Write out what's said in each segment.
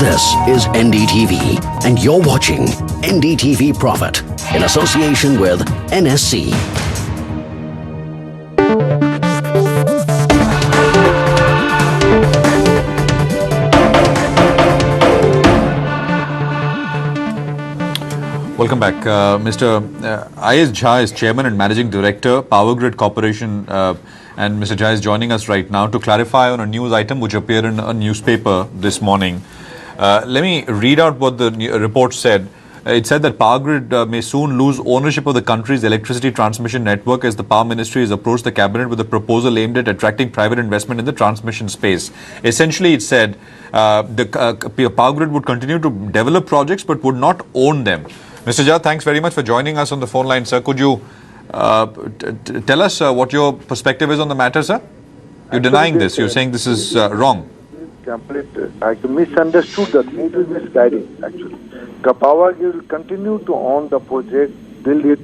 This is NDTV, and you're watching NDTV Profit in association with NSC. Welcome back. Mr. I.S. Jha is Chairman and Managing Director, POWERGRID Corporation, and Mr. Jha is joining us right now to clarify on a news item which appeared in a newspaper this morning. Let me read out what the report said. It said that POWERGRID may soon lose ownership of the country's electricity transmission network as the Power Ministry has approached the Cabinet with a proposal aimed at attracting private investment in the transmission space. Essentially, it said POWERGRID would continue to develop projects but would not own them. Mr. Jha, thanks very much for joining us on the phone line, sir. Could you tell us what your perspective is on the matter, sir? You're denying this. You're saying this is wrong. I misunderstood that. It is misguiding, actually. The POWERGRID will continue to own the project, build it,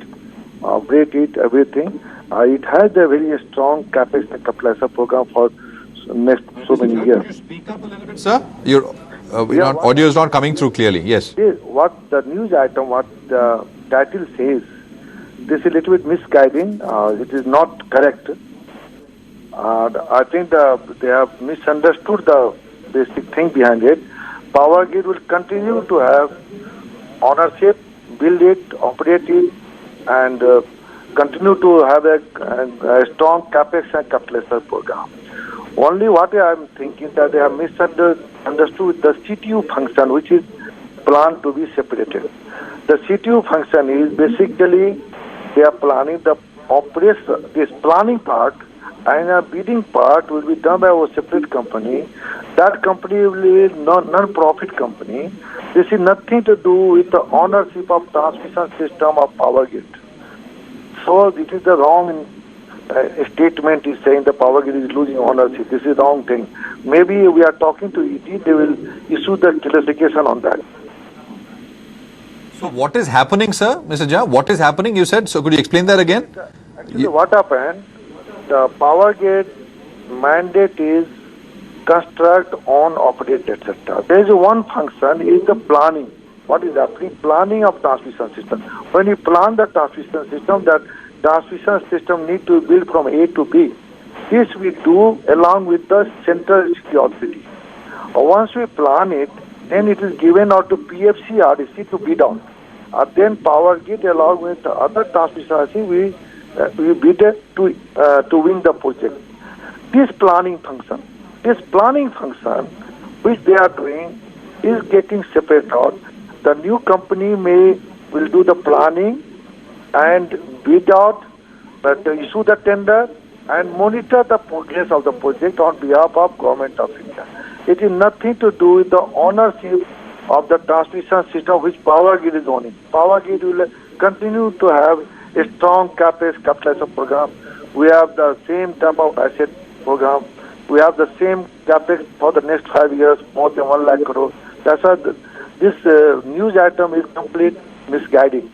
operate it, everything. It has a very strong capex and capitalizer program for next so many years. Could you speak up a little bit, sir? Audio is not coming through clearly. Yes. What the news item, what the title says, this is a little bit misguiding. It is not correct. I think they have misunderstood the basic thing behind it. POWERGRID will continue to have ownership, build it, operate it, and continue to have a strong capex and capitalizer program. Only what I am thinking that they have misunderstood the CTU function, which is planned to be separated. The CTU function is basically they are planning the operation, this planning part, and a bidding part will be done by a separate company. That company will be a non-profit company. This is nothing to do with the ownership of transmission system of POWERGRID. So this is the wrong statement is saying the POWERGRID is losing ownership. This is the wrong thing. Maybe we are talking to ET, they will issue the clarification on that. So what is happening, sir? Mr. Jha, what is happening, you said? So could you explain that again? Actually, what happened, the POWERGRID mandate is construct, own, operate, etc. There is one function, is the planning. What is happening? Planning of transmission system. When you plan the transmission system, that transmission system need to build from A to B. This we do along with the central authority. Once we plan it, then it is given out to PFC RDC to bid on. Then POWERGRID along with the other transmission RDC, we bid to win the project. This planning function, which they are doing, is getting separated out. The new company will do the planning and bid out, but issue the tender and monitor the progress of the project on behalf of Government of India. It is nothing to do with the ownership of the transmission system which POWERGRID is owning. POWERGRID will continue to have a strong capex capitalizer program. We have the same type of asset program. We have the same capex for the next 5 years, more than 1 lakh crore. That's why this news item is complete misguiding.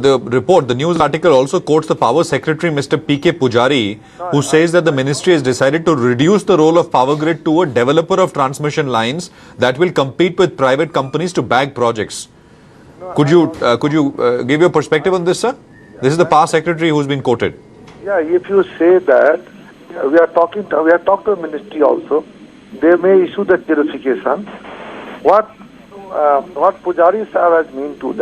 The report, the news article also quotes the Power Secretary, Mr. P.K. Pujari, who says that the ministry has decided to reduce the role of POWERGRID to a developer of transmission lines that will compete with private companies to bag projects. Could you give your perspective on this, sir? This is the Power Secretary who's been quoted. Yeah, if you say that, we have talked to the ministry also. They may issue the clarification. What Pujari Sahab has mean to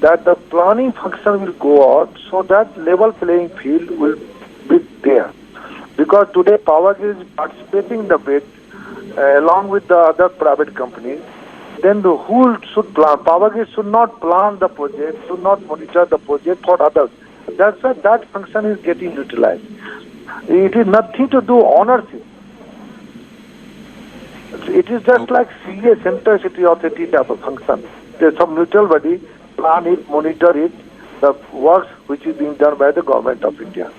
that the planning function will go out so that level playing field will be there. Because today POWERGRID is participating in the bid along with the other private companies. Then who should plan? POWERGRID should not plan the project, should not monitor the project for others. That's why that function is getting utilized. It is nothing to do ownership. It is just like CA, Central City Authority type of function. There's some neutral body, plan it, monitor it, the works which is being done by the Government of India.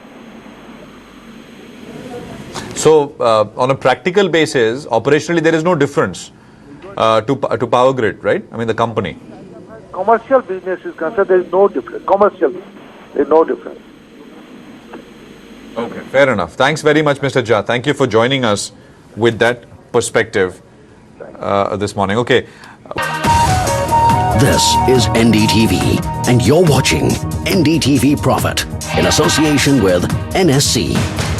So, on a practical basis, operationally there is no difference to POWERGRID, right? I mean the company. Commercial business is concerned, there is no difference. Commercial, there is no difference. Okay, fair enough. Thanks very much, Mr. Jha. Thank you for joining us with that perspective this morning. Okay. This is NDTV, and you're watching NDTV Profit in association with NSC.